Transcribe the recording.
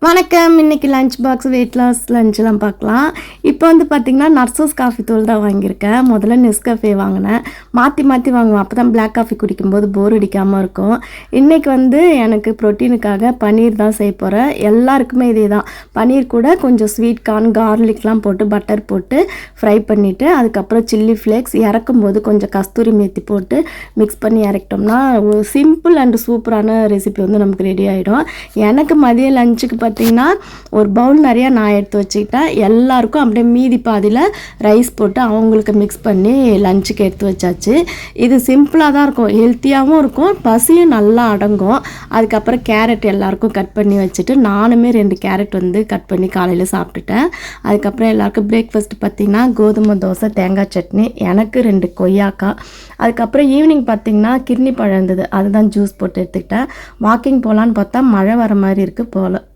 வணக்கம். இன்னைக்கு lunch box weight loss லஞ்செலாம் பார்க்கலாம். இப்போ வந்து பார்த்திங்கன்னா நர்சஸ் காஃபி தூள் தான் வாங்கியிருக்கேன். முதல்ல நெஸ்கஃபே வாங்கினேன். மாற்றி மாற்றி வாங்குவேன். அப்போ தான் பிளாக் காஃபி குடிக்கும்போது போர் அடிக்காமல் இருக்கும். இன்றைக்கி வந்து எனக்கு ப்ரோட்டீனுக்காக பன்னீர் தான் செய்ய போகிறேன். எல்லாருக்குமே இதே தான். பன்னீர் கூட கொஞ்சம் ஸ்வீட் கார்ன் கார்லிக்லாம் போட்டு பட்டர் போட்டு ஃப்ரை பண்ணிவிட்டு அதுக்கப்புறம் சில்லி ஃப்ளேக்ஸ் இறக்கும்போது கொஞ்சம் கஸ்தூரி மேத்தி போட்டு மிக்ஸ் பண்ணி இறக்கிட்டோம்னா ஒரு சிம்பிள் அண்ட் சூப்பரான ரெசிபி வந்து நமக்கு ரெடி ஆகிடும். எனக்கு மதிய லஞ்சுக்கு பார்த்திங்கன்னா ஒரு பவுல் நிறையா நான் எடுத்து வச்சுக்கிட்டேன். எல்லாருக்கும் அப்படியே மீதி பாதியில் ரைஸ் போட்டு அவங்களுக்கு மிக்ஸ் பண்ணி லஞ்சுக்கு எடுத்து வச்சாச்சு. இது சிம்பிளாக தான் இருக்கும், ஹெல்த்தியாகவும் இருக்கும், பசியும் நல்லா அடங்கும். அதுக்கப்புறம் கேரட் எல்லாருக்கும் கட் பண்ணி வச்சுட்டு நானுமே 2 கேரட் வந்து கட் பண்ணி காலையில் சாப்பிட்டுட்டேன். அதுக்கப்புறம் எல்லாருக்கும் பிரேக்ஃபாஸ்ட் பார்த்திங்கன்னா கோதுமை தோசை தேங்காய் சட்னி, எனக்கு 2 கொய்யாக்காய். அதுக்கப்புறம் ஈவினிங் பார்த்திங்கன்னா கிர்னி பழம் இருந்தது, அதுதான் ஜூஸ் போட்டு எடுத்துக்கிட்டேன். வாக்கிங் போகலான்னு பார்த்தா மழை வர மாதிரி இருக்குது போல்.